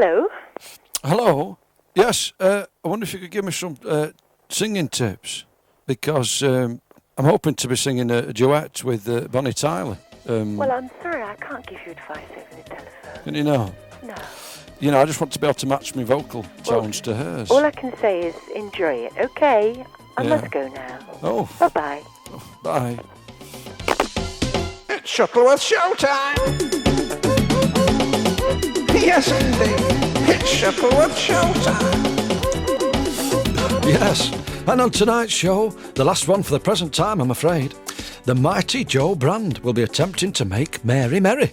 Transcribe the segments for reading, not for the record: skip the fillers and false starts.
Hello? Hello? Yes, I wonder if you could give me some singing tips, because I'm hoping to be singing a duet with Bonnie Tyler. Well, I'm sorry, I can't give you advice over the telephone. Can you not? No. You know, I just want to be able to match my vocal tones to hers. All I can say is enjoy it, okay? I must go now. Oh. Bye-bye. Oh, bye. It's Shuttleworth Showtime! Yes, indeed. It's Shuttleworth Showtime! Yes, and on tonight's show, the last one for the present time, I'm afraid, the mighty Joe Brand will be attempting to make Mary merry.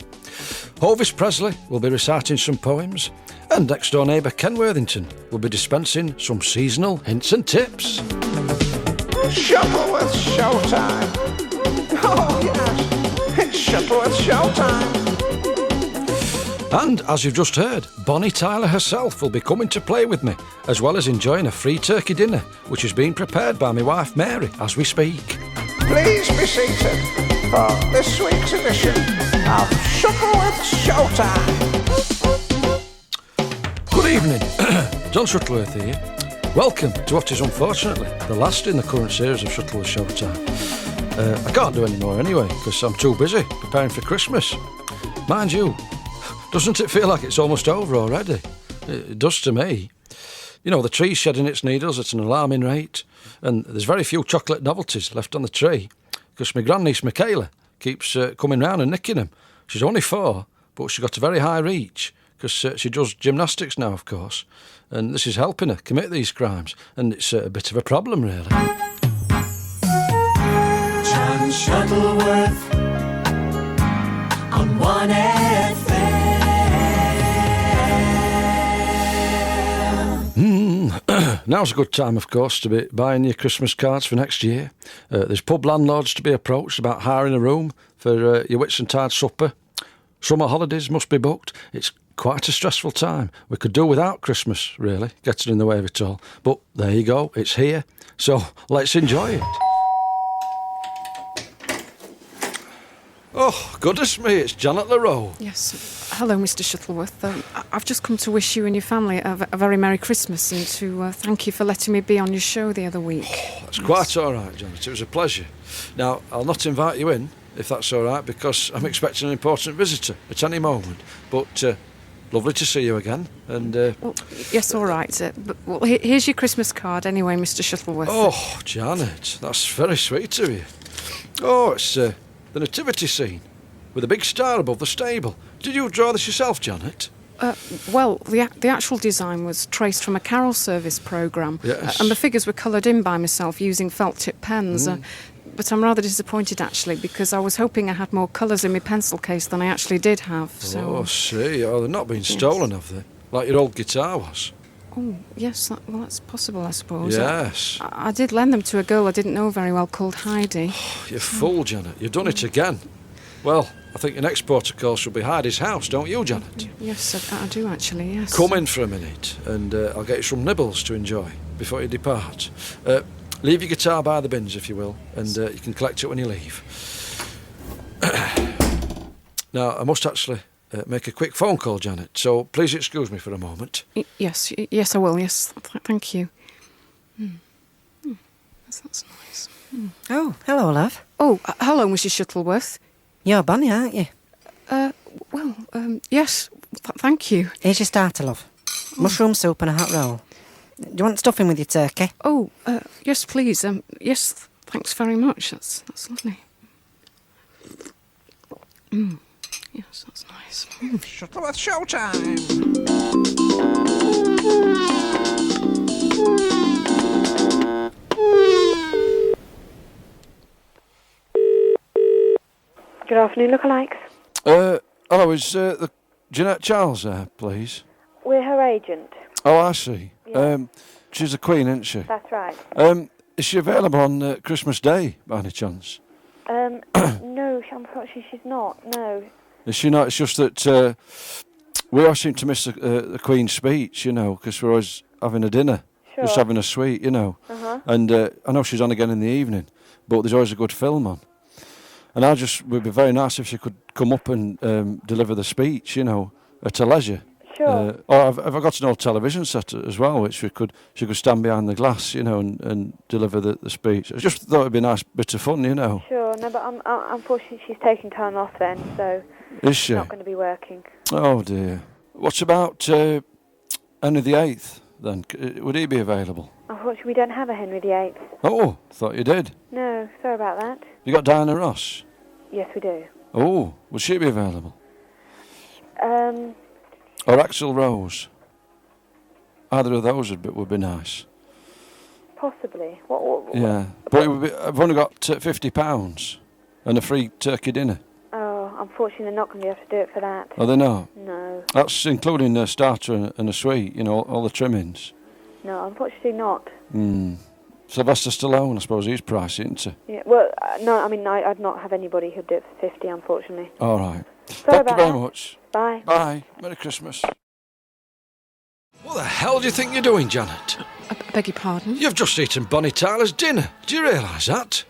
Hovis Presley will be reciting some poems, and next-door neighbour Ken Worthington will be dispensing some seasonal hints and tips. Shuttleworth Showtime! Oh, yes, it's Shuttleworth Showtime! And, as you've just heard, Bonnie Tyler herself will be coming to play with me, as well as enjoying a free turkey dinner, which is being prepared by my wife Mary as we speak. Please be seated for this week's edition of Shuttleworth Showtime. Good evening, John Shuttleworth here. Welcome to what is unfortunately the last in the current series of Shuttleworth Showtime. I can't do any more anyway, because I'm too busy preparing for Christmas. Mind you, doesn't it feel like it's almost over already? It does to me. You know, the tree's shedding its needles at an alarming rate, and there's very few chocolate novelties left on the tree, because my grandniece Michaela keeps coming round and nicking them. She's only 4, but she's got a very high reach, because she does gymnastics now, of course, and this is helping her commit these crimes, and it's a bit of a problem, really. John Shuttleworth on 1FM. Now's a good time, of course, to be buying your Christmas cards for next year. There's pub landlords to be approached about hiring a room for your Whitsuntide supper. Summer holidays must be booked. It's quite a stressful time. We could do without Christmas, really, getting in the way of it all. But there you go, it's here. So let's enjoy it. Oh, goodness me, it's Janet LaRoe. Yes. Hello, Mr. Shuttleworth. I've just come to wish you and your family a very Merry Christmas and to thank you for letting me be on your show the other week. Oh, that's quite all right, Janet. It was a pleasure. Now, I'll not invite you in, if that's all right, because I'm expecting an important visitor at any moment. But lovely to see you again. And well, yes, all right. But here's your Christmas card anyway, Mr. Shuttleworth. Oh, Janet, that's very sweet of you. Oh, it's the nativity scene with a big star above the stable. Did you draw this yourself, Janet? Well, the actual design was traced from a carol service programme. Yes. And the figures were coloured in by myself using felt-tip pens. But I'm rather disappointed, actually, because I was hoping I had more colours in my pencil case than I actually did have. So. Oh, see. Oh, they're not being stolen, have they? Like your old guitar was. Oh, yes. Well, that's possible, I suppose. Yes. I did lend them to a girl I didn't know very well called Heidi. Oh, you fool, Janet. You've done it again. Well, I think your next port of call should be Heidi's house, don't you, Janet? Yes, I do, actually, yes. Come in for a minute, and I'll get you some nibbles to enjoy before you depart. Leave your guitar by the bins, if you will, and you can collect it when you leave. Now, I must actually make a quick phone call, Janet, so please excuse me for a moment. Yes, I will, yes. Thank you. Yes, that's nice. Oh, hello, love. Oh, hello, Mrs. Shuttleworth. You're Bonnie, aren't you? Yes, thank you. Here's your starter, love. Mushroom soup and a hot roll. Do you want stuffing with your turkey? Oh, yes, please. Yes, thanks very much. That's lovely. Yes, that's nice. Shuttleworth Showtime! Good afternoon, lookalikes. Hello, is the Jeanette Charles there, please? We're her agent. Oh, I see. Yeah. She's the Queen, isn't she? That's right. Is she available on Christmas Day, by any chance? No, unfortunately she's not, no. Is she not? It's just that we always seem to miss the Queen's speech, you know, because we're always having a dinner. Sure. Just having a sweet, you know. Uh-huh. And I know she's on again in the evening, but there's always a good film on. And would be very nice if she could come up and deliver the speech, you know, at her leisure. Sure. Or have I got an old television set as well, which she could stand behind the glass, and deliver the speech. I just thought it'd be a nice bit of fun, Sure. No, but unfortunately she's taking time off then, so Is she? she's not going to be working. Oh dear. What about Henry VIII then? Would he be available? Unfortunately, we don't have a Henry VIII. Oh, thought you did. No, sorry about that. You got Diana Ross? Yes, we do. Oh, would she be available? Possibly. Or Axl Rose? Either of those would be nice. What? Yeah, but I've only got £50 and a free turkey dinner. Oh, unfortunately, they're not going to be able to do it for that. Are they not? No. That's including a starter and a sweet, all the trimmings. No, unfortunately not. Sylvester Stallone, I suppose he's pricey, isn't he? Yeah, well, no, I mean, I'd not have anybody who'd do it for 50, unfortunately. All right. Sorry Thank you about very that. much. Bye. Bye. Merry Christmas. What the hell do you think you're doing, Janet? I beg your pardon? You've just eaten Bonnie Tyler's dinner. Do you realise that?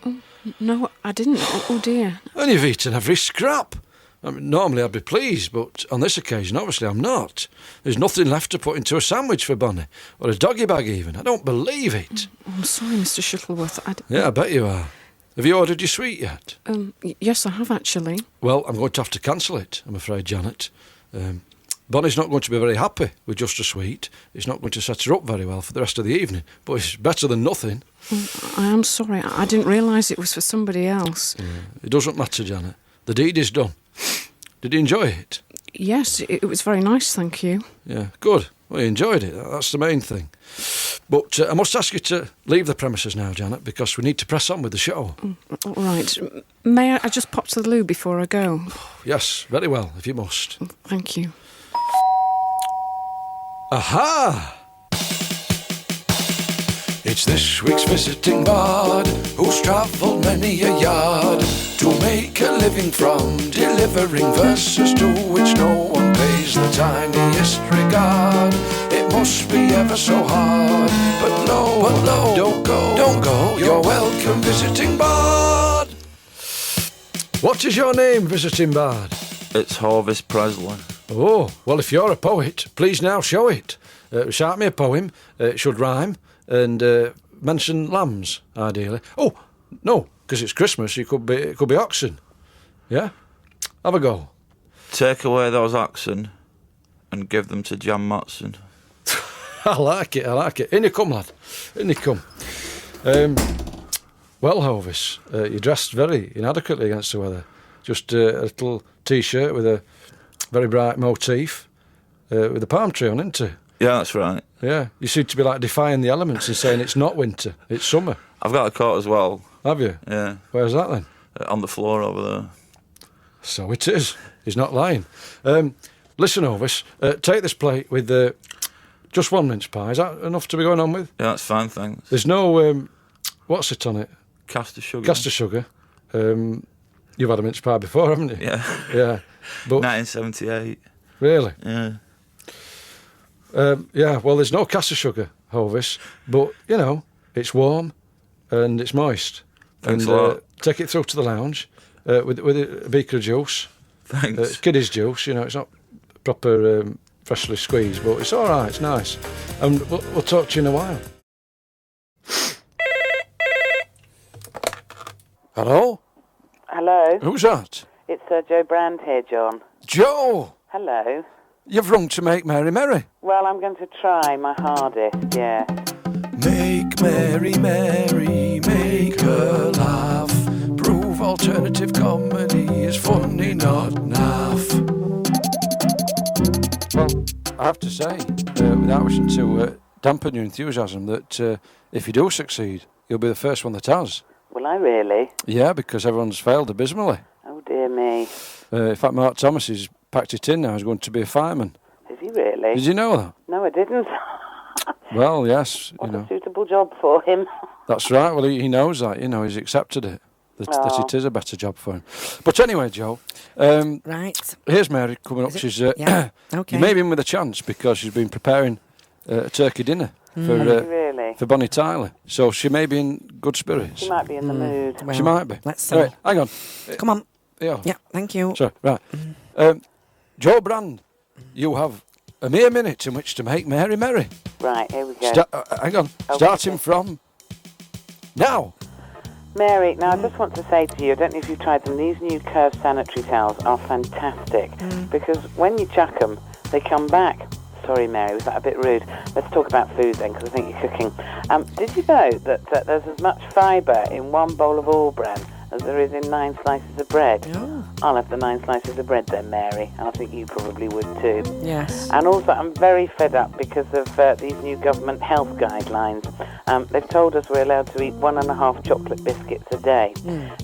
No, I didn't. Oh dear. And you've eaten every scrap. I mean, normally I'd be pleased, but on this occasion, obviously, I'm not. There's nothing left to put into a sandwich for Bonnie, or a doggy bag even. I don't believe it. I'm sorry, Mr. Shuttleworth. Yeah, I bet you are. Have you ordered your sweet yet? Yes, I have actually. Well, I'm going to have to cancel it, I'm afraid, Janet. Bonnie's not going to be very happy with just a sweet. It's not going to set her up very well for the rest of the evening, but it's better than nothing. I am sorry. I didn't realise it was for somebody else. Yeah, it doesn't matter, Janet. The deed is done. Did you enjoy it? Yes, it was very nice, thank you. Yeah, good. Well, you enjoyed it. That's the main thing. But I must ask you to leave the premises now, Janet, because we need to press on with the show. All right. May I just pop to the loo before I go? Yes, very well, if you must. Thank you. Aha! It's this week's visiting bard who's travelled many a yard to make a living from delivering verses to which no one pays the tiniest regard. It must be ever so hard, but no, don't go, you're welcome, visiting bard. What is your name, visiting bard? It's Hovis Presley. Oh, well, if you're a poet, please now show it. Recite me a poem, it should rhyme, and mention lambs, ideally. Oh, no, because it's Christmas, it could be oxen. Yeah? Have a go. Take away those oxen and give them to Jan Matson. I like it. In you come, lad. In you come. Well, Hovis, you're dressed very inadequately against the weather. Just a little T-shirt with a very bright motif, with a palm tree on, isn't it? Yeah, that's right. Yeah, you seem to be like defying the elements and saying it's not winter, it's summer. I've got a coat as well. Have you? Yeah. Where's that then? On the floor over there. So it is. He's not lying. Listen, Hovis, take this plate with just one mince pie. Is that enough to be going on with? Yeah, that's fine, thanks. There's no, what's it on it? Caster sugar. Caster sugar. You've had a mince pie before, haven't you? Yeah. Yeah. But 1978. really? Yeah. Yeah, well, there's no caster sugar, Hovis, but, it's warm and it's moist. Thanks and a lot. Take it through to the lounge with a beaker of juice. Thanks. Kiddies juice, it's not proper freshly squeezed, but it's all right, it's nice. And we'll talk to you in a while. Hello? Hello, Who's that? it's Joe Brand here, John. Joe! Hello. You've rung to make Mary merry. Well, I'm going to try my hardest, yeah. Make Mary merry, make her laugh. Prove alternative comedy is funny, not naff. Well, I have to say, without wishing to dampen your enthusiasm, that if you do succeed, you'll be the first one that has. Will I really? Yeah, because everyone's failed abysmally. Oh, dear me. In fact, Mark Thomas has packed it in now. He's going to be a fireman. Is he really? Did you know that? No, I didn't. Well, yes, What a suitable job for him. That's right. Well, he knows that. He's accepted it. That it is a better job for him. But anyway, Joe. Right. Here's Mary coming up. She's yeah. Okay. You may be in with a chance because she's been preparing a turkey dinner Really? for Bonnie Tyler. So she may be in good spirits. She might be in the mood. Well, She might be. Let's see. Right, hang on. Come on. Yeah. Yeah, thank you. Sorry. Right. Joe Brand, you have a mere minute in which to make Mary merry. Right, here we go. Hang on. Starting from now. Mary, now I just want to say to you, I don't know if you've tried them, these new curved sanitary towels are fantastic because when you chuck them, they come back. Sorry, Mary, was that a bit rude? Let's talk about food then, because I think you're cooking. Did you know that there's as much fibre in one bowl of all bran as there is in 9 slices of bread? Oh. I'll have the 9 slices of bread then, Mary, and I think you probably would too. Yes. And also, I'm very fed up because of these new government health guidelines. They've told us we're allowed to eat 1.5 chocolate biscuits a day.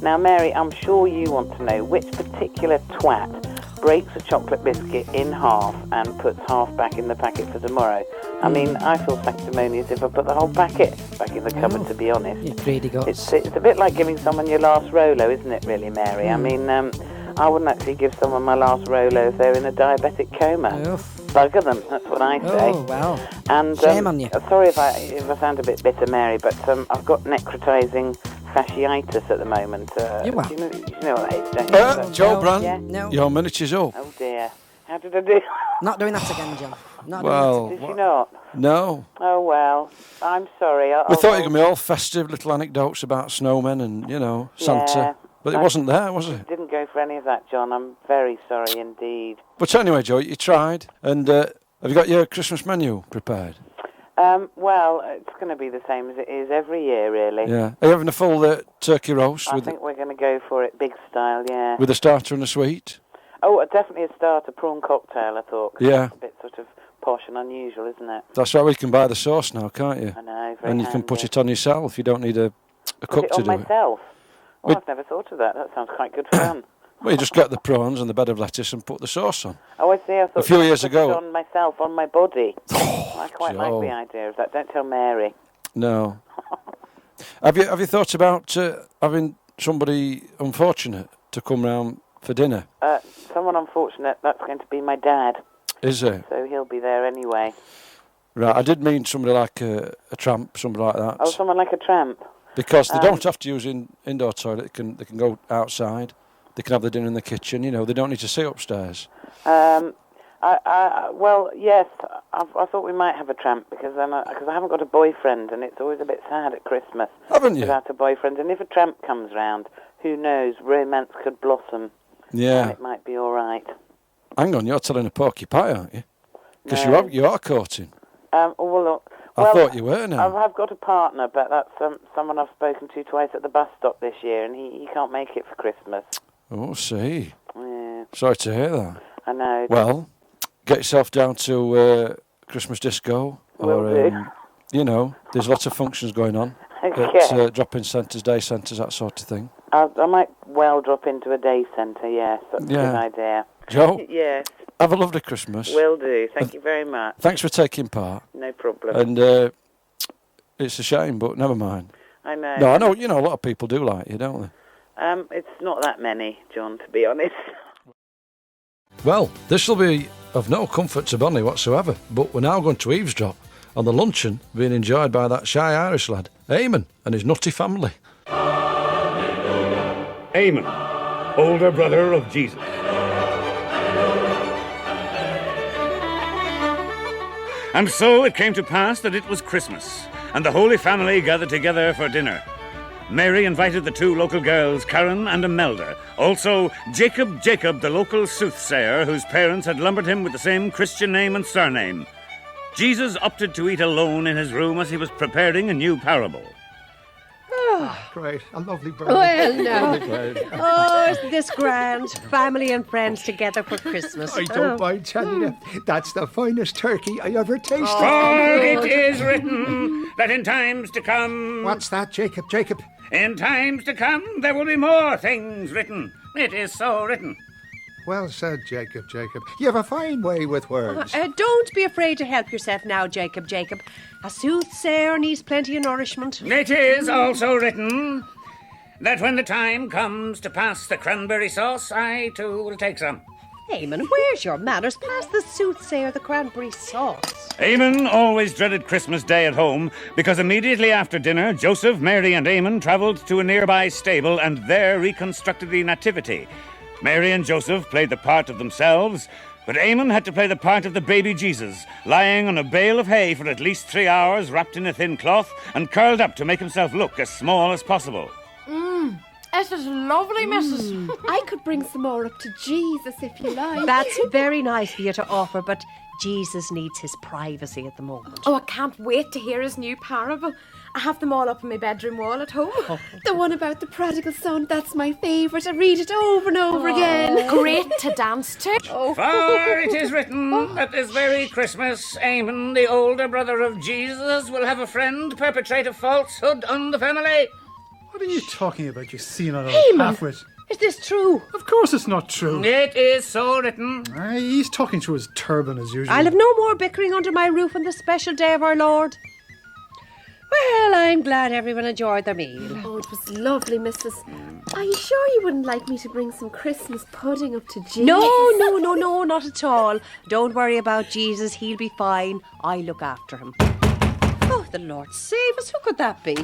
Now, Mary, I'm sure you want to know which particular twat breaks a chocolate biscuit in half and puts half back in the packet for tomorrow. I mean, I feel sanctimonious if I put the whole packet back in the cupboard, to be honest. You greedy guts. It's a bit like giving someone your last Rolo, isn't it, really, Mary? I mean, I wouldn't actually give someone my last Rolo if they're in a diabetic coma. Oof. Bugger them, that's what I say. Oh, well. And Shame on you. Sorry if I sound a bit bitter, Mary, but I've got necrotising fasciitis at the moment. You what? You know what that is, don't you? Joe Brand, Yeah. No. your minute is up. Oh dear. How did I do? Not doing that again, John. Not Well, Did you not? no. Oh well. I'm sorry. We thought you were going to be all festive, little anecdotes about snowmen and, Santa. Yeah. But it wasn't there, was it? Didn't go for any of that, John. I'm very sorry indeed. But anyway, Joe, you tried. And have you got your Christmas menu prepared? Well, it's going to be the same as it is every year, really. Yeah. Are you having a full turkey roast I think we're going to go for it big style, yeah. with a starter and a sweet? Oh, definitely a starter prawn cocktail, I thought. 'Cause Yeah. It's a bit sort of posh and unusual, isn't it? That's right, we can buy the sauce now, can't you? I know, very And you can put handy. it on yourself. You don't need a Put cook it to on do it. myself. Oh, We- I've never thought of that. That sounds quite good fun. Well, you just get the prawns and the bed of lettuce and put the sauce on. Oh, I see. I thought A few you years put ago- it on myself, on my body. I quite like Joe. the idea of that. Don't tell Mary. No. Have you thought about having somebody unfortunate to come round for dinner? Someone unfortunate, that's going to be my dad. Is it? So he'll be there anyway. Right, I did mean somebody like a tramp, somebody like that. Oh, someone like a tramp. Because they don't have to use indoor toilet. They can go outside. They can have their dinner in the kitchen. They don't need to sit upstairs. Well, yes, I thought we might have a tramp because I haven't got a boyfriend, and it's always a bit sad at Christmas Haven't you? without a boyfriend. And if a tramp comes round, who knows? Romance could blossom. And Yeah. it might be all right. Hang on, you're telling a porky pie, aren't you? Because No. you are courting. Well, I thought you were now. I've got a partner, but that's someone I've spoken to twice at the bus stop this year, and he can't make it for Christmas. Oh, see. Yeah, Sorry to hear that. I know. Well, get yourself down to Christmas disco. Will do. There's lots of functions going on. Okay. At drop-in centres, day centres, that sort of thing. I might well drop into a day centre, yes. That's a good Yeah. idea. Joe, Yes, have a lovely Christmas. will do. Thank you very much. Thanks for taking part. No problem. And it's a shame, but never mind. I know. No, I know, a lot of people do like you, don't they? It's not that many, John, to be honest. Well, this will be of no comfort to Bonnie whatsoever, but we're now going to eavesdrop on the luncheon being enjoyed by that shy Irish lad, Eamon, and his nutty family. Amen, older brother of Jesus. And so it came to pass that it was Christmas, and the Holy Family gathered together for dinner. Mary invited the 2 local girls, Karen and Imelda. Also, Jacob, the local soothsayer, whose parents had lumbered him with the same Christian name and surname. Jesus opted to eat alone in his room as he was preparing a new parable. Great, a lovely bird. Well, no. Oh, isn't this grand? Family and friends together for Christmas. I don't mind telling you, that's the finest turkey I ever tasted. For it is written that in times to come... What's that, Jacob? In times to come, there will be more things written. It is so written. Well said, Jacob. You have a fine way with words. Don't be afraid to help yourself now, Jacob. A soothsayer needs plenty of nourishment. It is also written that when the time comes to pass the cranberry sauce, I too will take some. Eamon, where's your manners? Pass the soothsayer the cranberry sauce. Eamon always dreaded Christmas Day at home because immediately after dinner, Joseph, Mary and Eamon travelled to a nearby stable and there reconstructed the nativity. Mary and Joseph played the part of themselves. But Eamon had to play the part of the baby Jesus, lying on a bale of hay for at least 3 hours, wrapped in a thin cloth and curled up to make himself look as small as possible. It is lovely, missus. I could bring some more up to Jesus if you like. That's very nice for you to offer, but Jesus needs his privacy at the moment. Oh, I can't wait to hear his new parable. I have them all up on my bedroom wall at home. The one about the prodigal son, that's my favourite. I read it over and over again. Great to dance to. For it is written that this very Christmas, Eamon, the older brother of Jesus, will have a friend perpetrate a falsehood on the family. What are you talking about, you senile Eamon! half-wit? Is this true? Of course it's not true. It is so written. He's talking through his turban as usual. I'll have no more bickering under my roof on the special day of our Lord. Well, I'm glad everyone enjoyed their meal. Oh, it was lovely, Mrs. Are you sure you wouldn't like me to bring some Christmas pudding up to Jesus? No, not at all. Don't worry about Jesus. He'll be fine. I look after him. Oh, the Lord save us. Who could that be?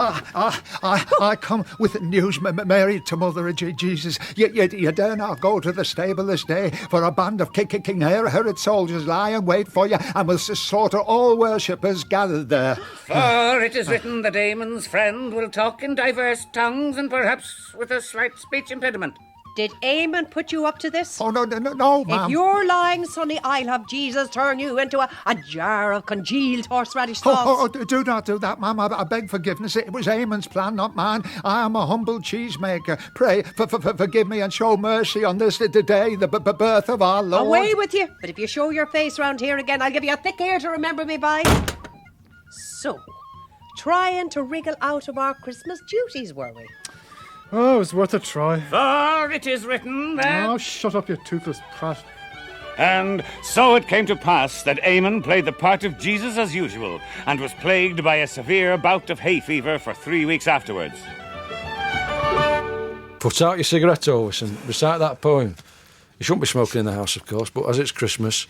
I come with news, Mary, to Mother Jesus. You dare not go to the stable this day, for a band of King Herod soldiers lie in wait for you and will slaughter all worshippers gathered there. For it is written that Eamon's friend will talk in diverse tongues and perhaps with a slight speech impediment. Did Eamon put you up to this? Oh, no, ma'am. If you're lying, sonny, I'll have Jesus turn you into a jar of congealed horseradish sauce. Do not do that, ma'am. I beg forgiveness. It was Eamon's plan, not mine. I am a humble cheesemaker. Pray, forgive me and show mercy on this day, the birth of our Lord. Away with you. But if you show your face round here again, I'll give you a thick ear to remember me by. So, trying to wriggle out of our Christmas duties, were we? Oh, it was worth a try. For it is written that... Oh, shut up, you toothless prat. And so it came to pass that Eamon played the part of Jesus as usual and was plagued by a severe bout of hay fever for 3 weeks afterwards. Put out your cigarette, Hovis, and recite that poem. You shouldn't be smoking in the house, of course, but as it's Christmas,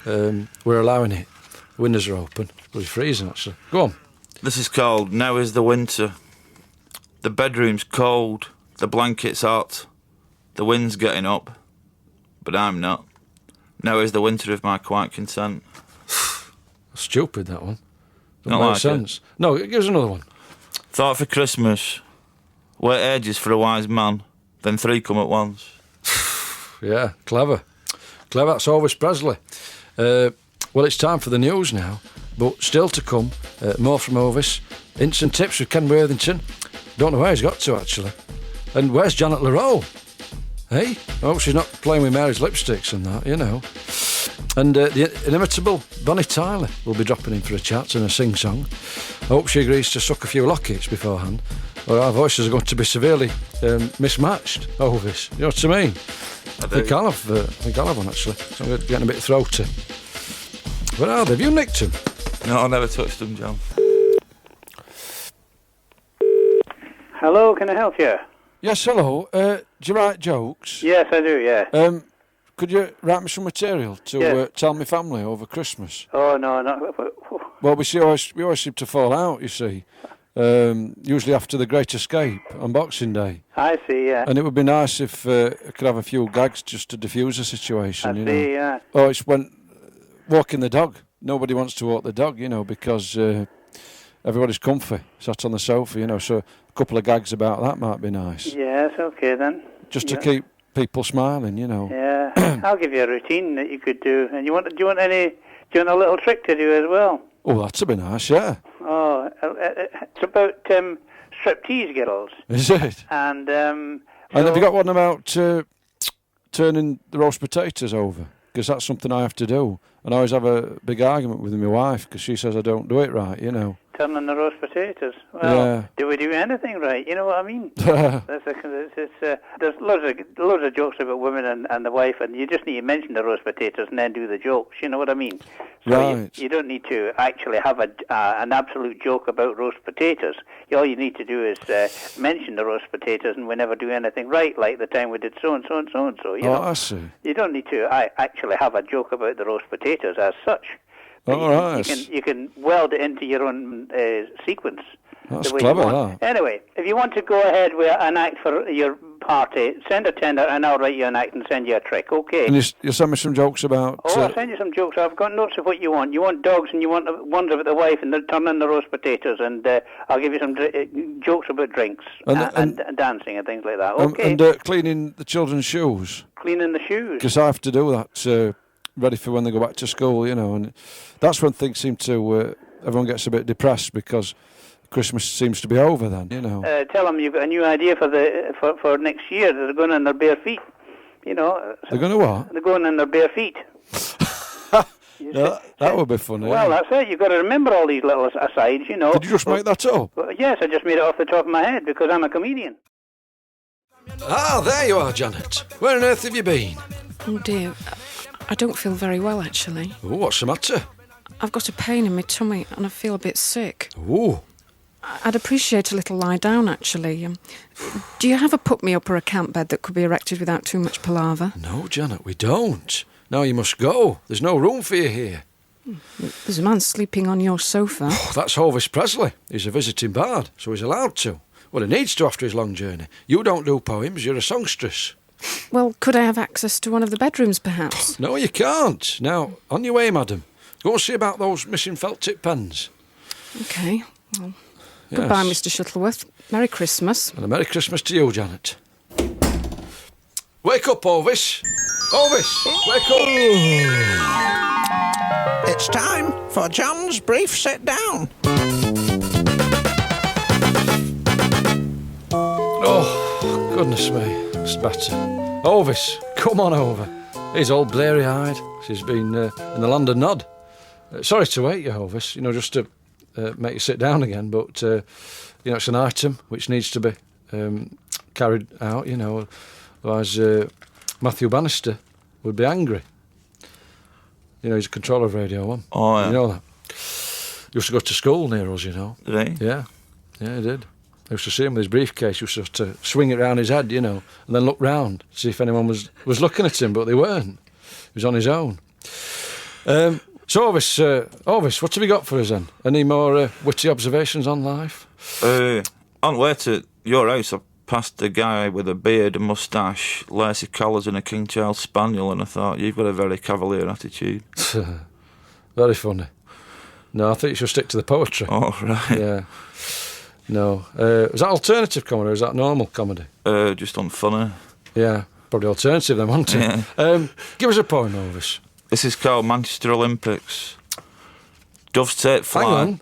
we're allowing it. The windows are open. It'll be freezing, actually. Go on. This is called Now is the Winter. The bedroom's cold, the blanket's hot, the wind's getting up, but I'm not. Now is the winter of my quiet consent. Stupid, that one. Doesn't Not make like sense. it. No, give us another one. Thought for Christmas, wait ages for a wise man, then 3 come at once. Yeah, clever. Clever, that's Hovis Presley. Well, it's time for the news now, but still to come, more from Hovis. Hints and tips with Ken Worthington. Don't know where he's got to, actually. And where's Janet LaRoe? Hey? I hope she's not playing with Mary's lipsticks and that, you know. And the inimitable Bonnie Tyler will be dropping in for a chat and a sing-song. I hope she agrees to suck a few lockets beforehand, or our voices are going to be severely mismatched, Hovis. You know what I mean? I think I'll have one, actually. So I'm getting a bit throaty. Where are they? Have you nicked them? No, I never touched them, John. Hello, can I help you? Yes, hello. Do you write jokes? Yes, I do, yeah. Could you write me some material to tell my family over Christmas? Oh, no, not... Well, we always seem to fall out, you see. Usually after the Great Escape on Boxing Day. I see, yeah. And it would be nice if I could have a few gags just to diffuse the situation, I you see, know. yeah. Oh, it's when walking the dog. Nobody wants to walk the dog, you know, because everybody's comfy, sat on the sofa, you know, so a couple of gags about that might be nice. Yes, okay then. Just to keep people smiling, you know. Yeah, I'll give you a routine that you could do. And do you want a little trick to do as well? Oh, that'd be nice, yeah. Oh, it's about striptease girls. Is it? And and have you got one about turning the roast potatoes over? Because that's something I have to do. And I always have a big argument with my wife because she says I don't do it right, you know. Turning the roast potatoes. Well, yeah. Do we do anything right? You know what I mean? There's loads of jokes about women and the wife, and you just need to mention the roast potatoes and then do the jokes. You know what I mean? So right. You don't need to actually have an absolute joke about roast potatoes. All you need to do is mention the roast potatoes, and we never do anything right, like the time we did so and so and so and so. You know? I see. You don't need to actually have a joke about the roast potatoes as such. All right. You can weld it into your own sequence. That's clever, that. Anyway, if you want to go ahead with an act for your party, send a tenner and I'll write you an act and send you a trick, okay? And you send me some jokes about... I'll send you some jokes. I've got notes of what you want. You want dogs and you want ones about the wife and turning the roast potatoes, and I'll give you some jokes about drinks and dancing and things like that, okay? And cleaning the children's shoes. Cleaning the shoes. Because I have to do that, ready for when they go back to school, you know, and that's when things seem to... everyone gets a bit depressed because Christmas seems to be over then, you know. Tell them you've got a new idea for next year. They're going on their bare feet, you know. They're going to what? They're going on their bare feet. That would be funny. Well, that's it. You've got to remember all these little asides, you know. Did you just make that up? Well, yes, I just made it off the top of my head because I'm a comedian. Ah, there you are, Janet. Where on earth have you been? Oh dear, I don't feel very well actually. Ooh, what's the matter? I've got a pain in my tummy and I feel a bit sick. Ooh. I'd appreciate a little lie down, actually. Do you have a put-me-up or a camp bed that could be erected without too much palaver? No, Janet, we don't. Now you must go. There's no room for you here. There's a man sleeping on your sofa. Oh, that's Hovis Presley. He's a visiting bard, so he's allowed to. Well, he needs to after his long journey. You don't do poems, you're a songstress. Well, could I have access to one of the bedrooms, perhaps? No, you can't. Now, on your way, madam. Go and see about those missing felt-tip pens. OK. Well, yes. Goodbye, Mr. Shuttleworth. Merry Christmas. And a Merry Christmas to you, Janet. Wake up, Hovis. Hovis, wake up. It's time for John's brief sit-down. Oh, goodness me. It's better. Hovis, come on over. He's all blary-eyed. She's been in the land of nod. Sorry to wake you, Hovis, you know, just to make you sit down again, but, you know, it's an item which needs to be carried out, you know, otherwise Matthew Bannister would be angry. You know, he's a controller of Radio 1. Oh, yeah. You know that? He used to go to school near us, you know. Did he? Yeah, he did. I used to see him with his briefcase, he used to have to swing it round his head, you know, and then look round to see if anyone was looking at him, but they weren't. He was on his own. So, Hovis, what have you got for us then? Any more witty observations on life? On the way to your house, I passed a guy with a beard, a moustache, lacy collars and a King Charles Spaniel, and I thought, you've got a very cavalier attitude. Very funny. No, I think you should stick to the poetry. Oh, right. Yeah. No. Is that alternative comedy or is that normal comedy? Just unfunny. Yeah, probably alternative then, wasn't it? Yeah. Give us a poem, Hovis. This is called Manchester Olympics. Doves take flight. Hang on.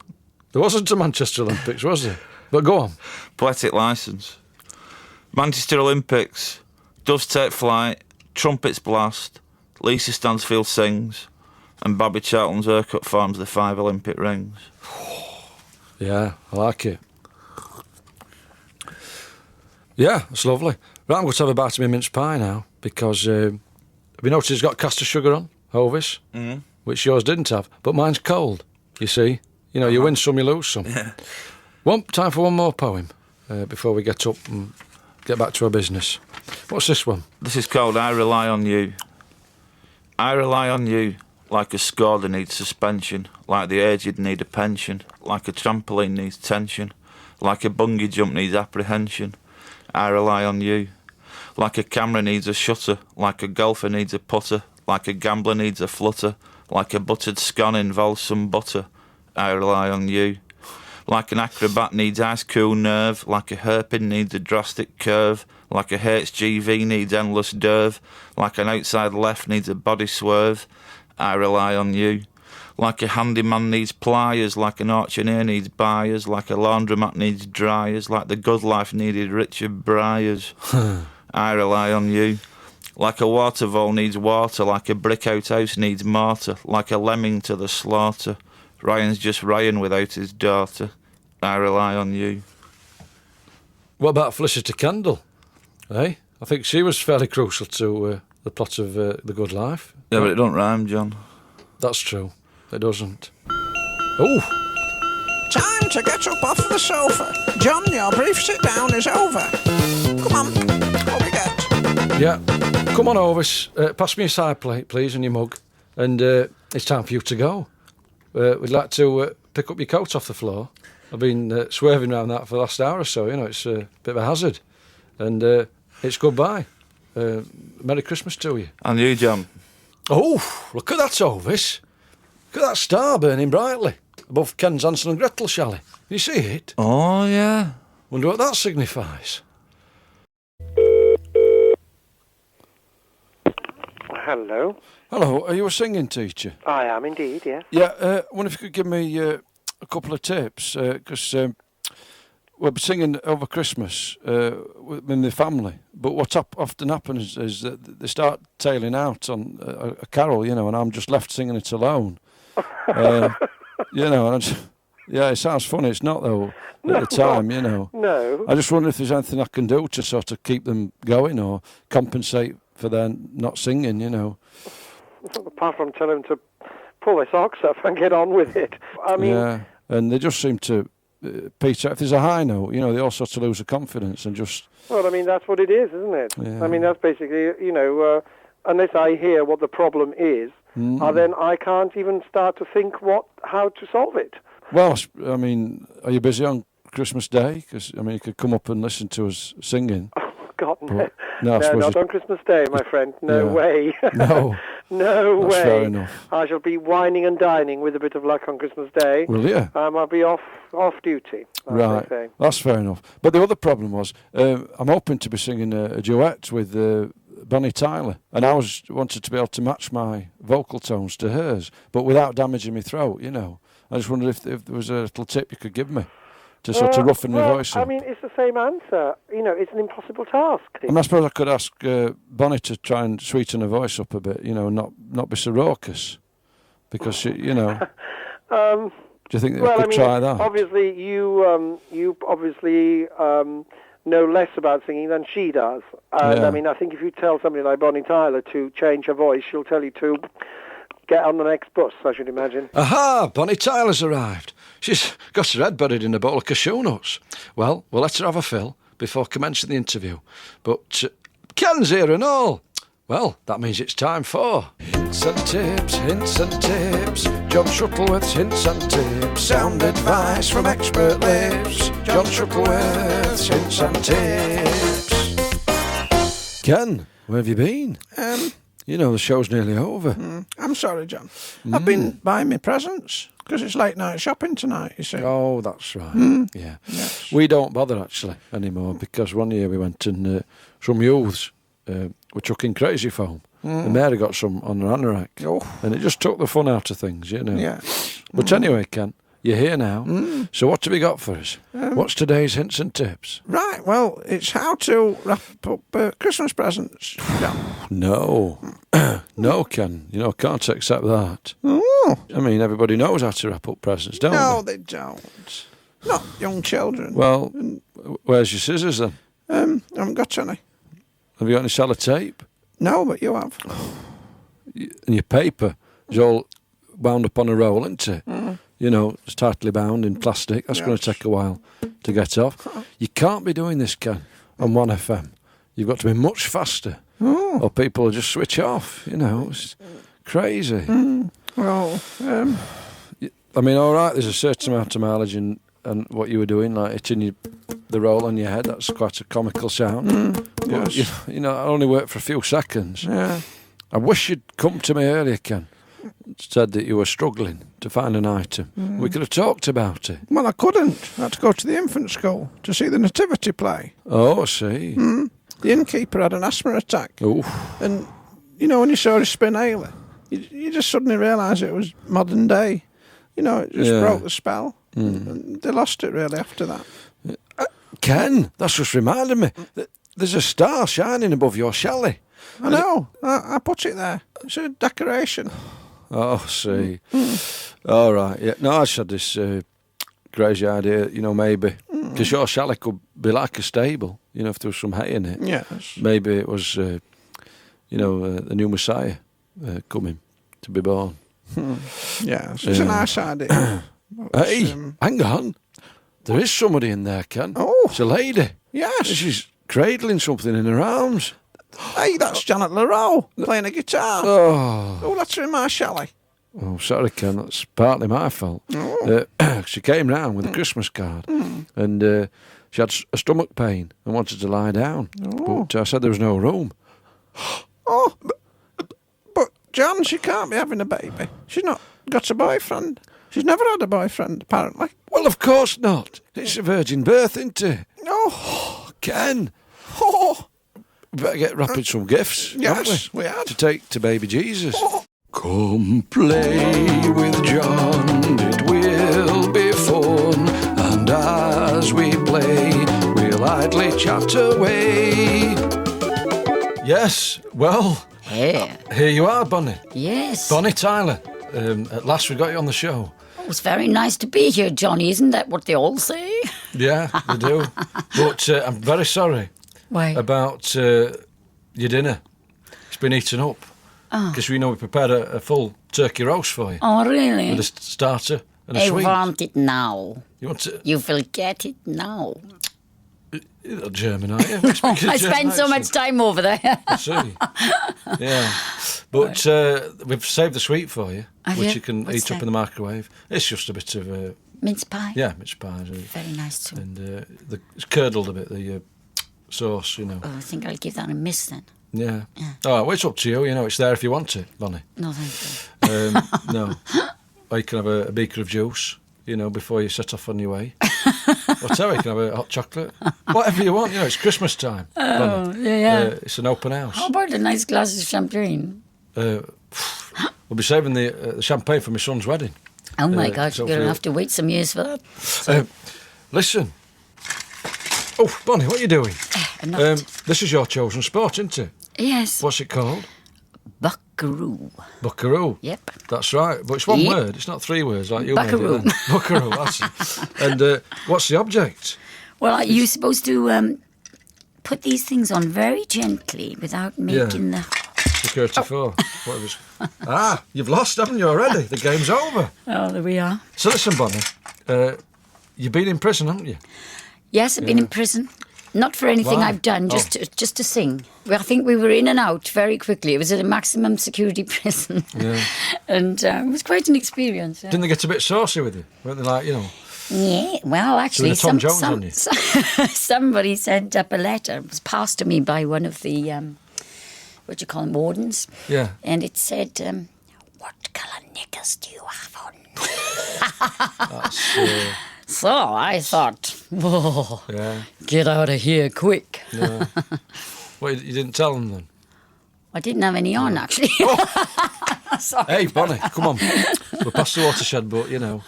There wasn't a Manchester Olympics, was there? But go on. Poetic licence. Manchester Olympics. Doves take flight. Trumpets blast. Lisa Stansfield sings. And Bobby Charlton's haircut forms the 5 Olympic rings. Yeah, I like it. Yeah, that's lovely. Right, I'm going to have a bite of my mince pie now because have you noticed it's got caster sugar on, Hovis? Mm. Which yours didn't have, but mine's cold, you see. You know, you win some, you lose some. Yeah. Time for one more poem before we get up and get back to our business. What's this one? This is called I Rely on You. I rely on you like a scorder needs suspension, like the aged need a pension, like a trampoline needs tension, like a bungee jump needs apprehension. I rely on you. Like a camera needs a shutter, like a golfer needs a putter, like a gambler needs a flutter, like a buttered scone involves some butter. I rely on you. Like an acrobat needs ice cool nerve, like a hairpin needs a drastic curve, like a HGV needs endless derve, like an outside left needs a body swerve. I rely on you. Like a handyman needs pliers, like an auctioneer needs buyers, like a laundromat needs dryers, like the good life needed Richard Bryars. I rely on you. Like a water vole needs water, like a brick outhouse needs mortar, like a lemming to the slaughter. Ryan's just Ryan without his daughter. I rely on you. What about Felicity Kendall? Eh? I think she was fairly crucial to the plot of The Good Life. Yeah, but it don't rhyme, John. That's true. It doesn't. Oh! Time to get up off the sofa. John, your brief sit-down is over. Come on, what we get? Yeah. Come on, Hovis. Pass me a side plate, please, and your mug. And it's time for you to go. We'd like to pick up your coat off the floor. I've been swerving around that for the last hour or so, you know, it's a bit of a hazard. And It's goodbye. Merry Christmas to you. And you, John. Oh, look at that, Hovis. Look at that star burning brightly above Ken's Hansel and Gretel chalet. Can you see it? Oh, yeah. Wonder what that signifies. Hello. Hello, are you a singing teacher? I am indeed, yes. Yeah, I wonder if you could give me a couple of tips, because we'll be singing over Christmas in the family, but what often happens is that they start tailing out on a carol, you know, and I'm just left singing it alone. You know, and yeah, it sounds funny. It's not, though, at the time, you know. No. I just wonder if there's anything I can do to sort of keep them going or compensate for their not singing, you know. Apart from telling them to pull their socks up and get on with it. I mean... Yeah, and they just seem to peter. If there's a high note, you know, they all sort of lose their confidence and just... Well, I mean, that's what it is, isn't it? Yeah. I mean, that's basically, you know, unless I hear what the problem is, then I can't even start to think how to solve it. Well, I mean, are you busy on Christmas Day? Because, I mean, you could come up and listen to us singing. Oh, God, no. No, not on Christmas Day, my friend. No way. No. No That's way. fair enough. I shall be whining and dining with a bit of luck on Christmas Day. Will you? I'll be off duty. Right. That's fair enough. But the other problem was, I'm hoping to be singing a duet with Bonnie Tyler, and I wanted to be able to match my vocal tones to hers, but without damaging my throat, you know. I just wondered if there was a little tip you could give me to sort of roughen my voice up. I mean, it's the same answer. You know, it's an impossible task. And I suppose I could ask Bonnie to try and sweeten her voice up a bit, you know, not be so raucous, because she, you know. Do you think that I could try that? Obviously, you obviously know less about singing than she does. And I mean, I think if you tell somebody like Bonnie Tyler to change her voice, she'll tell you to get on the next bus, I should imagine. Aha! Bonnie Tyler's arrived. She's got her head buried in a bowl of cashew nuts. Well, we'll let her have a fill before commencing the interview. But Ken's here and all. Well, that means it's time for Hints and Tips, Hints and Tips. John Shuttleworth's Hints and Tips. Sound advice from expert lips. John Shuttleworth's Hints and Tips. Ken, where have you been? You know, the show's nearly over. I'm sorry, John. I've been buying me presents because it's late night shopping tonight, you see. Oh, that's right. Yeah. Yes. We don't bother, actually, anymore, because one year we went and some youths were chucking crazy foam. And Mary got some on her anorak. And it just took the fun out of things, you know. Yeah. But anyway, Ken, you're here now. So what have you got for us? What's today's hints and tips? Right, well, it's how to wrap up Christmas presents, John. No. No, Ken. You know, I can't accept that. Oh. I mean, everybody knows how to wrap up presents, don't No, they? they don't. Not young children. Well, where's your scissors then? I haven't got any. Have you got any sellotape? No, but you have. And your paper is all wound up on a roll, isn't it? You know, it's tightly bound in plastic. That's going to take a while to get off. You can't be doing this, Ken, on 1FM. You've got to be much faster, or people will just switch off. You know, it's crazy. Well, I mean, all right, there's a certain amount of mileage in and what you were doing, like hitting the roll on your head. That's quite a comical sound. Yes. You know, I only worked for a few seconds. Yeah. I wish you'd come to me earlier, Ken. Said that you were struggling to find an item. We could have talked about it. Well, I couldn't. I had to go to the infant school to see the nativity play. Oh, I see. The innkeeper had an asthma attack. Oof. And, you know, when you saw his spinaler, you just suddenly realised it was modern day. You know, it just broke the spell. And they lost it, really, after that. Ken, that's just reminded me. There's a star shining above your chalet. I know. I put it there. It's a decoration. Oh, see. All right. Yeah. No, I just had this crazy idea, you know, maybe. Because your chalet could be like a stable, you know, if there was some hay in it. Yes. Maybe it was, you know, the new Messiah coming to be born. Yes, it's a nice idea. Hey, hang on. There is somebody in there, Ken. Oh. It's a lady. Yes. She's cradling something in her arms. Hey, that's Janet Leroux playing a guitar. Oh, that's her in my chalet. Oh, sorry, Ken. That's partly my fault. She came round with a Christmas card, and She had a stomach pain and wanted to lie down. But I said there was no room. Oh, but John, she can't be having a baby. She's not got a boyfriend. She's never had a boyfriend, apparently. Well, of course not. It's a virgin birth, isn't it? Oh, Ken. oh. Better get wrapping some gifts, Yes, haven't we had. to take to baby Jesus. Come play with John, it will be fun. And as we play, we'll idly chat away. Yes, well, Here. Here you are, Bonnie. Yes. Bonnie Tyler. At last we got you on the show. Oh, it's very nice to be here, Johnny. Isn't that what they all say? Yeah, they do. But I'm very sorry. Why? About your dinner. It's been eaten up. Because we prepared a full turkey roast for you. Oh, really? With a starter and a I sweet. want it now. You want to? You will get it now. You're not German, are you? I spend so much time over there. I see. Yeah. But we've saved the sweet for you, Have which you? you can What's eat up that? in the microwave. It's just a bit of... mince pie? Yeah, mince pie. Very nice too. And it's curdled a bit, the sauce, Oh, I think I'll give that a miss then. Yeah. Oh, well, it's up to you. It's there if you want it, Bonnie. No, thank you. No. Or you can have a beaker of juice, before you set off on your way. Whatever, you can have a hot chocolate. Whatever you want, it's Christmas time. Oh, Bonnie. yeah. It's an open house. How about a nice glass of champagne? We'll be saving the champagne for my son's wedding. Oh my God, so you're going for- to have to wait some years for that. Listen. Oh, Bonnie, what are you doing? I'm not. This is your chosen sport, isn't it? Yes. What's it called? Buckeroo. Buckaroo. Yep. That's right. But it's one Yep. word. It's not 3 words like you Buckaroo. made it then. Buckaroo, that's it. And what's the object? Well, you're supposed to put these things on very gently without making the... Security 4. Whatever. You've lost, haven't you, already? The game's over. Oh, there we are. So listen, Bonnie. You've been in prison, haven't you? Yes, I've been in prison. Not for anything Why? I've done, just to sing. Well, I think we were in and out very quickly. It was at a maximum security prison. Yeah. And it was quite an experience. Yeah. Didn't they get a bit saucy with you? Weren't they like, Yeah, well, actually, Doing a Tom Jones on you? somebody sent up a letter. It was passed to me by one of the, what do you call them, wardens. Yeah. And it said, what colour knickers do you have on? That's, So I thought, whoa, yeah. get out of here quick. Yeah. Well, you didn't tell them then? I didn't have any on, actually. Sorry. Hey, Bonnie, come on. We're past the watershed, but, you don't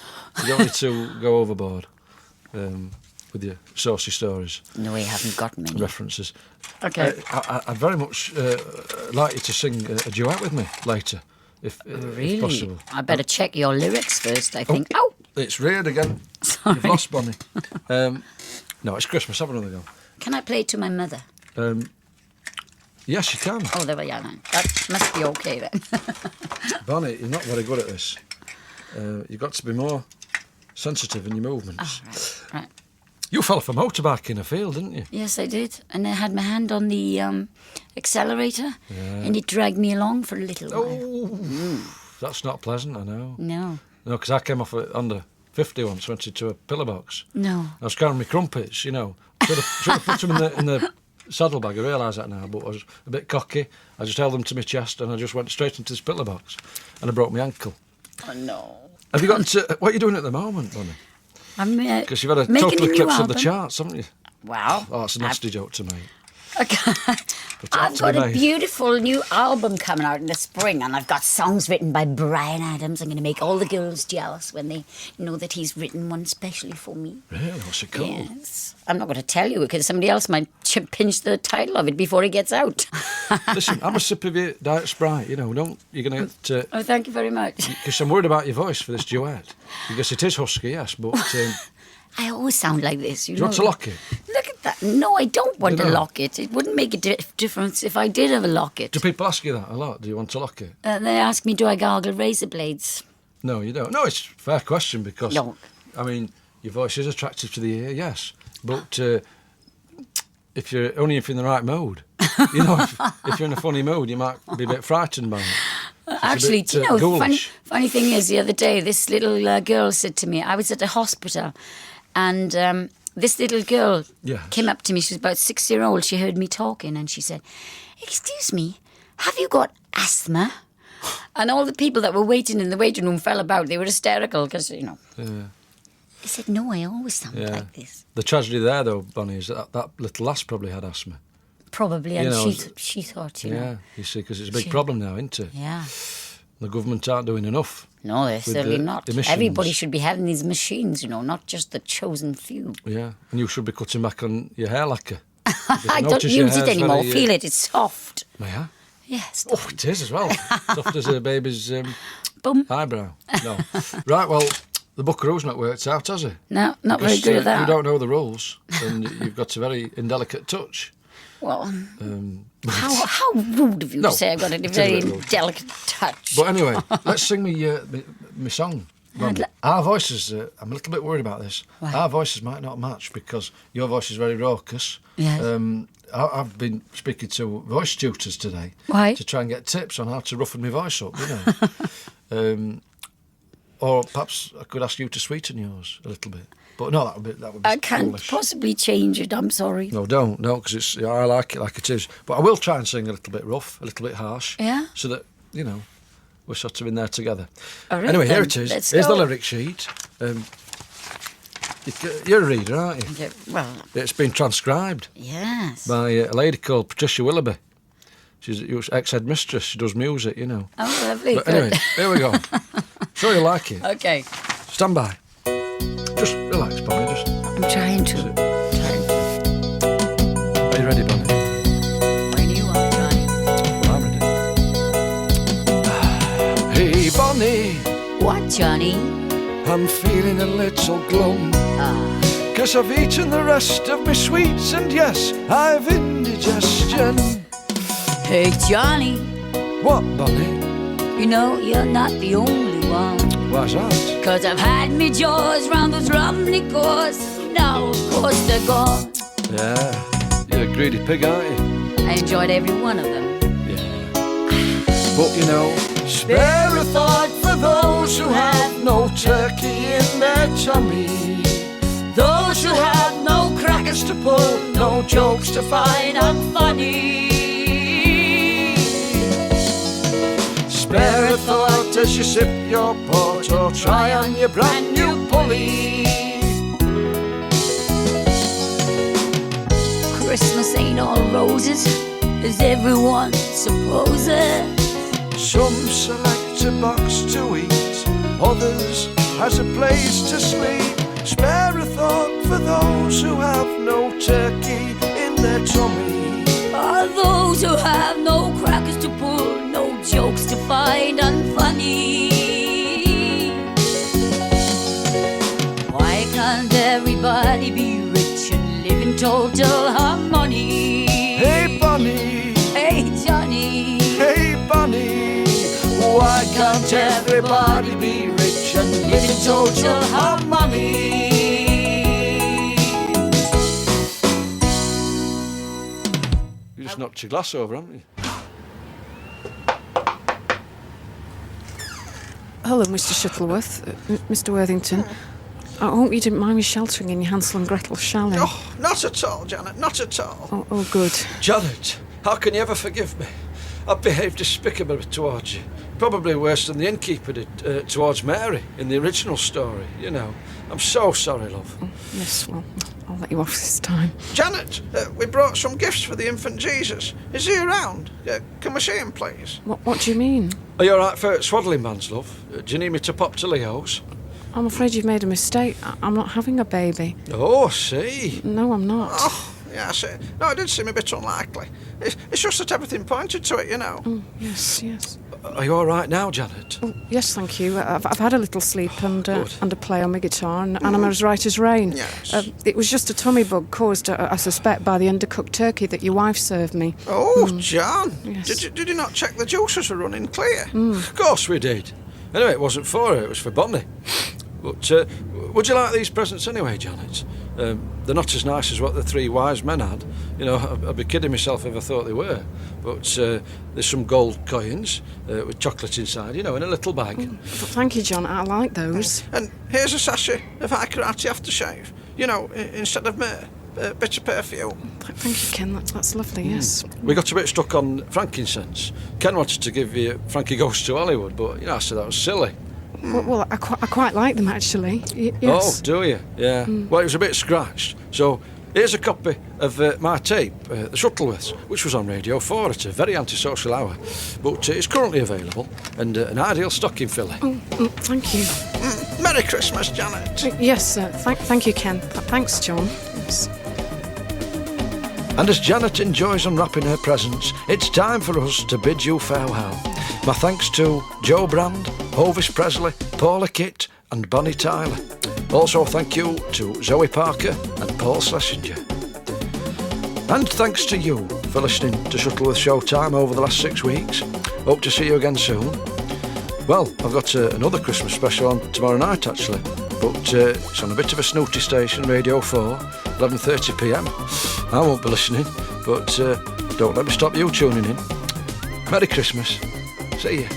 need to go overboard with your saucy stories. No, we haven't got many. References. Okay. I'd very much like you to sing a duet with me later, if Really? possible. I better check your lyrics first, I think. Oh! It's reared again. Sorry. You've lost, Bonnie. No, it's Christmas. Have another go. Can I play it to my mother? Yes, you can. Oh, there we are then. That must be okay then. Bonnie, you're not very good at this. You've got to be more sensitive in your movements. Oh, right. You fell off a motorbike in a field, didn't you? Yes, I did. And I had my hand on the accelerator, and it dragged me along for a little while. That's not pleasant, I know. No. No, because I came off at under 50 once, went into a pillar box. No. I was carrying my crumpets, Should have put them in the saddlebag. I realise that now, but I was a bit cocky. I just held them to my chest and I just went straight into this pillar box and I broke my ankle. Oh, no. Have you got what are you doing at the moment, Bonnie? I'm Because you've had a making total a new eclipse of the album. charts, haven't you? Wow. Oh, that's a nasty joke to make. Okay. I've got a beautiful new album coming out in the spring, and I've got songs written by Brian Adams. I'm going to make all the girls jealous when they know that he's written one specially for me. Really? What's it called? Yes. I'm not going to tell you because somebody else might pinch the title of it before it gets out. Listen, have a sip of your Diet Sprite, you're going to get... Oh, thank you very much. Because I'm worried about your voice for this duet. Because it is husky, yes, but... I always sound like this. Do you want to lock it? Look at that. No, I don't want You to don't? lock it. It wouldn't make a difference if I did have a locket. Do people ask you that a lot? Do you want to lock it? They ask me, do I gargle razor blades? No, you don't. No, it's a fair question because... No. I mean, your voice is attractive to the ear, yes. But if you're in the right mood, if you're in a funny mood, you might be a bit frightened by it. It's Actually, a bit, do you know, funny thing is, the other day, this little girl said to me, I was at a hospital, and this little girl Yes. came up to me. She was about 6-year-old. She heard me talking and she said, "Excuse me, have you got asthma?" And all the people that were waiting in the waiting room fell about. They were hysterical because, Yeah. I said, "No, I always sound like this." The tragedy there, though, Bonnie, is that little lass probably had asthma. Probably, and You know, she thought, Yeah, you see, because it's a big problem now, isn't it? Yeah. The government aren't doing enough. No, they're with certainly the not. emissions. Everybody should be having these machines, not just the chosen few. Yeah, and you should be cutting back on your hair lacquer. I don't use it anymore. Feel it, it's soft. Yeah? Yes. Oh, it is as well. Soft as a baby's bum eyebrow. No. Right, well, the Buckaroo's not worked out, has he? No, not very good at that. You don't know the rules, and you've got a very indelicate touch. Well, how rude of you to say I've got a very delicate touch. But anyway, let's sing me song. Our voices, I'm a little bit worried about this. Why? Our voices might not match because your voice is very raucous. Yes. I've been speaking to voice tutors today. Why? To try and get tips on how to roughen my voice up, or perhaps I could ask you to sweeten yours a little bit. But no, that would be I can't foolish. possibly change it, I'm sorry. No, don't, because I like it like it is. But I will try and sing a little bit rough, a little bit harsh. Yeah? So that, we're sort of in there together. All right, anyway, here then, it is. let's Here's go. the lyric sheet. You're a reader, aren't you? Yeah, well, It's been transcribed yes. by a lady called Patricia Willoughby. She's ex-headmistress. She does music, Oh, lovely. But good. anyway, here we go. Sure you like it. Okay. Stand by. Just relax, Bonnie. I'm trying to. Are you ready, Bonnie? When you are trying. Well, I'm ready. Hey, Bonnie. What, Johnny? I'm feeling a little glum. Cause I've eaten the rest of my sweets, and yes, I've indigestion. Hey, Johnny. What, Bonnie? You're not the only one. Why's that? Cause I've had me jaws round those rumney cores. Now, of course, they're gone. Yeah, you're a greedy pig, aren't you? I enjoyed every one of them. But spare a thought for those who have no turkey in their tummy. Those who have no crackers to pull, no jokes to find unfunny. Spare a thought as you sip your port or try on your brand new pulley. Christmas ain't all roses, as everyone supposes. Some select a box to eat, others has a place to sleep. Spare a thought for those who have no turkey in their tummy. Are those who have no crackers to pull, no jokes to find unfunny. Why can't everybody be rich and live in total harmony? Hey, Bonnie. Hey, Johnny. Hey, Bonnie. Why can't everybody be rich and live in total harmony? You just knocked your glass over, haven't you? Hello, Mr. Shuttleworth. Mr. Worthington. I hope you didn't mind me sheltering in your Hansel and Gretel chalet. Oh, not at all, Janet, not at all. Oh, good. Janet, how can you ever forgive me? I've behaved despicably towards you. Probably worse than the innkeeper did towards Mary in the original story, I'm so sorry, love. Oh, yes, well, I'll let you off this time. Janet, we brought some gifts for the infant Jesus. Is he around? Can we see him, please? What do you mean? Are you all right for swaddling bands, love? Do you need me to pop to Leo's? I'm afraid you've made a mistake. I'm not having a baby. Oh, I see. No, I'm not. Oh, yes. No, it did seem a bit unlikely. It's just that everything pointed to it, Oh, yes. Are you all right now, Janet? Oh, yes, thank you. I've had a little sleep and a play on my guitar, and I'm as right as rain. Yes. It was just a tummy bug caused, I suspect, by the undercooked turkey that your wife served me. Oh, John. Yes. Did you not check the juices were running clear? Of course we did. Anyway, it wasn't for her, it was for Bonnie. But would you like these presents anyway, Janet? They're not as nice as what the three wise men had. I'd be kidding myself if I thought they were. But there's some gold coins with chocolate inside, in a little bag. Thank you, John. I like those. And here's a sachet of high karate aftershave. You know, instead of myrrh, a bit of perfume. Thank you, Ken. That's lovely, yes. We got a bit stuck on frankincense. Ken wanted to give you Frankie Goes to Hollywood, but, I said that was silly. Well, I quite like them, actually. Yes. Oh, do you? Yeah. Well, it was a bit scratched. So, here's a copy of my tape, The Shuttleworths, which was on Radio 4 at a very antisocial hour. But it's currently available, and an ideal stocking filler. Thank you. Merry Christmas, Janet. Yes, thank you, Ken. Thanks, John. Yes. And as Janet enjoys unwrapping her presents, it's time for us to bid you farewell. My thanks to Joe Brand, Hovis Presley, Paula Kit and Bonnie Tyler. Also thank you to Zoe Parker and Paul Schlesinger. And thanks to you for listening to Shuttleworth Showtime over the last 6 weeks. Hope to see you again soon. Well, I've got another Christmas special on tomorrow night actually, but it's on a bit of a snooty station, Radio 4, 11:30pm. I won't be listening, but don't let me stop you tuning in. Merry Christmas. See you.